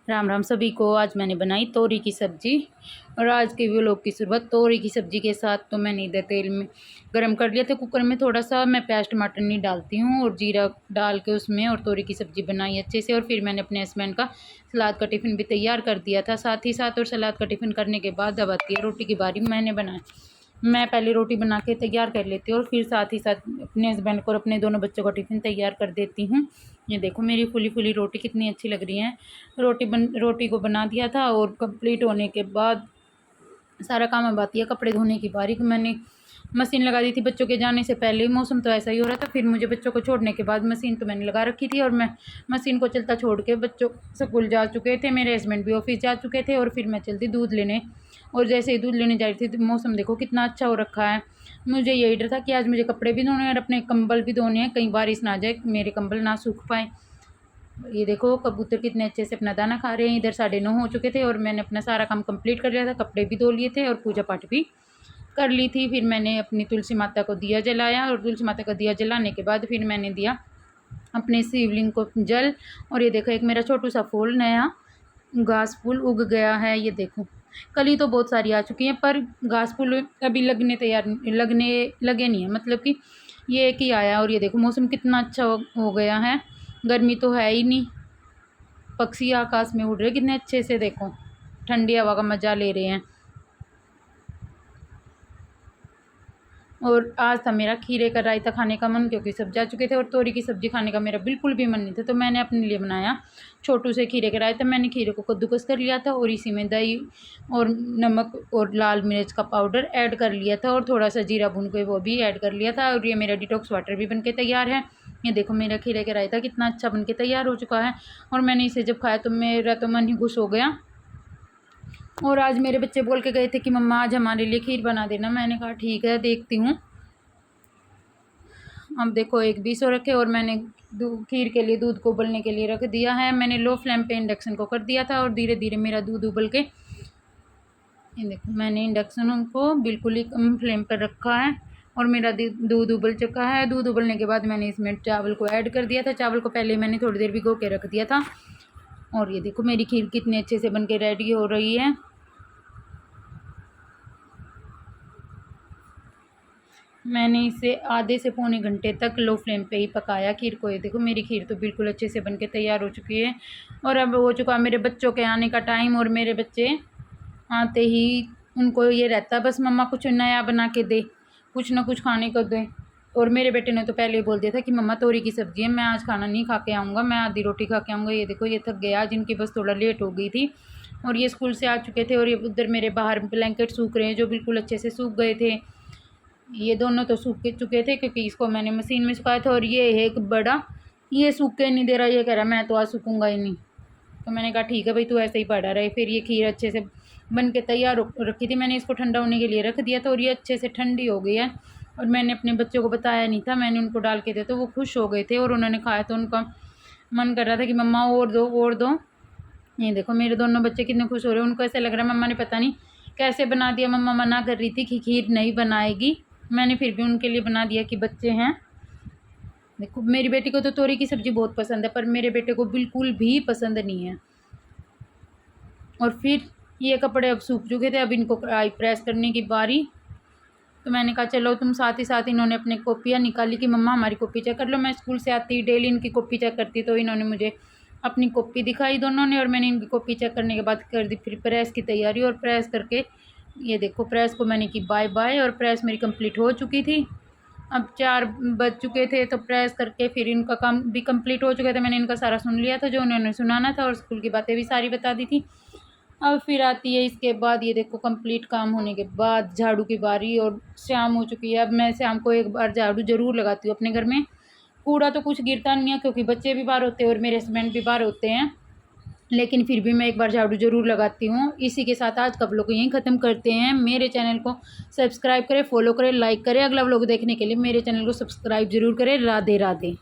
राम राम सभी को। आज मैंने बनाई तोरी की सब्ज़ी और आज के व्लॉग की शुरुआत तोरी की सब्ज़ी के साथ। तो मैंने इधर तेल में गरम कर लिया था कुकर में, थोड़ा सा मैं प्याज टमाटर नहीं डालती हूँ और जीरा डाल के उसमें और तोरी की सब्ज़ी बनाई अच्छे से। और फिर मैंने अपने हस्बैंड का सलाद का टिफ़िन भी तैयार कर दिया था साथ ही साथ। और सलाद का टिफ़िन करने के बाद अब आती है रोटी की बारी। मैंने बनाया, मैं पहले रोटी बना के तैयार कर लेती हूँ और फिर साथ ही साथ अपने हस्बैंड को और अपने दोनों बच्चों का टिफ़िन तैयार कर देती हूँ। ये देखो मेरी फुली फुली रोटी कितनी अच्छी लग रही है। रोटी को बना दिया था और कंप्लीट होने के बाद सारा काम अब आती है कपड़े धोने की बारी। मैंने मशीन लगा दी थी बच्चों के जाने से पहले। मौसम तो ऐसा ही हो रहा था, फिर मुझे बच्चों को छोड़ने के बाद मशीन तो मैंने लगा रखी थी और मैं मशीन को चलता छोड़ के बच्चों स्कूल जा चुके थे, मेरे हस्बैंड भी ऑफिस जा चुके थे और फिर मैं चलती दूध लेने। और जैसे ही दूध लेने जा रही थी तो मौसम देखो कितना अच्छा हो रखा है। मुझे यही डर था कि आज मुझे कपड़े भी धोने हैं और अपने कंबल भी धोने हैं, कहीं बारिश ना आ जाए मेरे कंबल ना सूख पाए। ये देखो कबूतर कितने अच्छे से अपना दाना खा रहे हैं। इधर 9:30 हो चुके थे और मैंने अपना सारा काम कंप्लीट कर लिया था, कपड़े भी धो लिए थे और पूजा पाठ भी कर ली थी। फिर मैंने अपनी तुलसी माता को दिया जलाया और तुलसी माता का दिया जलाने के बाद फिर मैंने दिया अपने शिवलिंग को जल। और ये देखो एक मेरा छोटू सा फूल, नया घास फूल उग गया है। ये देखो कली तो बहुत सारी आ चुकी हैं पर घास फूल अभी लगने लगे नहीं है, मतलब कि ये एक ही आया। और ये देखो मौसम कितना अच्छा हो गया है, गर्मी तो है ही नहीं। पक्षी आकाश में उड़ रहे कितने अच्छे से, देखो ठंडी हवा का मज़ा ले रहे हैं। और आज था मेरा खीरे का रायता खाने का मन, क्योंकि सब जा चुके थे और तोरी की सब्ज़ी खाने का मेरा बिल्कुल भी मन नहीं था। तो मैंने अपने लिए बनाया छोटू से खीरे का रायता। मैंने खीरे को कद्दूकस कर लिया था और इसी में दही और नमक और लाल मिर्च का पाउडर ऐड कर लिया था और थोड़ा सा जीरा भून के वो भी ऐड कर लिया था। और ये मेरा डिटॉक्स वाटर भी बन के तैयार है। ये देखो मेरा खीरे का रायता कितना अच्छा बन के तैयार हो चुका है। और मैंने इसे जब खाया तो मेरा तो मन ही खुश हो गया। और आज मेरे बच्चे बोल के गए थे कि मम्मा आज हमारे लिए खीर बना देना। मैंने कहा ठीक है देखती हूँ। अब देखो एक 20 रखे और मैंने खीर के लिए दूध को उबलने के लिए रख दिया है। मैंने लो फ्लेम पे इंडक्शन को कर दिया था और धीरे धीरे मेरा दूध उबल के, ये देखो मैंने इंडक्शन को बिल्कुल ही कम फ्लेम पर रखा है और मेरा दूध उबल चुका है। दूध उबलने के बाद मैंने इसमें चावल को ऐड कर दिया था। चावल को पहले मैंने थोड़ी देर भिगो के रख दिया था। और ये देखो मेरी खीर कितने अच्छे से बन के रेडी हो रही है। मैंने इसे आधे से पौने घंटे तक लो फ्लेम पे ही पकाया खीर को। ये देखो मेरी खीर तो बिल्कुल अच्छे से बनके तैयार हो चुकी है। और अब हो चुका मेरे बच्चों के आने का टाइम और मेरे बच्चे आते ही उनको ये रहता बस मम्मा कुछ नया बना के दे, कुछ ना कुछ खाने को दे। और मेरे बेटे ने तो पहले ही बोल दिया था कि मम्मा तोरी की सब्ज़ी है, मैं आज खाना नहीं खा के आऊँगा, मैं आधी रोटी खा के आऊँगा। ये देखो ये थक गया आज, इनकी बस थोड़ा लेट हो गई थी और ये स्कूल से आ चुके थे। और ये उधर मेरे बाहर ब्लैंकेट सूख रहे हैं जो बिल्कुल अच्छे से सूख गए थे। ये दोनों तो सूख के चुके थे क्योंकि इसको मैंने मशीन में सुखाया था। और ये है एक बड़ा, ये सूख के नहीं दे रहा, ये कह रहा मैं तो आज सूखूंगा ही नहीं। तो मैंने कहा ठीक है भाई तू ऐसे ही पड़ा रहे। फिर ये खीर अच्छे से बन के तैयार रखी थी, मैंने इसको ठंडा होने के लिए रख दिया था और ये अच्छे से ठंडी हो गई है। और मैंने अपने बच्चों को बताया नहीं था, मैंने उनको डाल के दिया तो वो खुश हो गए थे और उन्होंने खाया तो उनका मन कर रहा था कि मम्मा और दो और दो। ये देखो मेरे दोनों बच्चे कितने खुश हो रहे हैं, उनको ऐसा लग रहा है मम्मा ने पता नहीं कैसे बना दिया। मम्मा मना कर रही थी कि खीर नहीं बनाएगी, मैंने फिर भी उनके लिए बना दिया कि बच्चे हैं। देखो मेरी बेटी को तो तोरी की सब्ज़ी बहुत पसंद है पर मेरे बेटे को बिल्कुल भी पसंद नहीं है। और फिर ये कपड़े अब सूख चुके थे, अब इनको प्रेस करने की बारी। तो मैंने कहा चलो तुम साथ ही साथ, इन्होंने अपनी कॉपियाँ निकाली कि मम्मा हमारी कॉपी चेक कर लो। मैं स्कूल से आती डेली इनकी कॉपी चेक करती, तो इन्होंने मुझे अपनी कॉपी दिखाई दोनों ने और मैंने इनकी कॉपी चेक करने के बाद कर दी फिर प्रेस की तैयारी। और प्रेस करके ये देखो प्रेस को मैंने की बाय बाय और प्रेस मेरी कंप्लीट हो चुकी थी। अब 4 बज चुके थे तो प्रेस करके फिर इनका काम भी कंप्लीट हो चुका था। मैंने इनका सारा सुन लिया था जो उन्होंने सुनाना था और स्कूल की बातें भी सारी बता दी थी। अब फिर आती है इसके बाद, ये देखो कंप्लीट काम होने के बाद झाड़ू की बारी और शाम हो चुकी है। अब मैं शाम को एक बार झाड़ू ज़रूर लगाती हूँ अपने घर में। कूड़ा तो कुछ गिरता नहीं है क्योंकि बच्चे भी बाहर होते हैं और मेरे हस्बैंड भी बाहर होते हैं, लेकिन फिर भी मैं एक बार झाड़ू ज़रूर लगाती हूँ। इसी के साथ आज का व्लॉग यहीं ख़त्म करते हैं। मेरे चैनल को सब्सक्राइब करें, फॉलो करें, लाइक करें। अगला व्लॉग देखने के लिए मेरे चैनल को सब्सक्राइब ज़रूर करें। राधे राधे।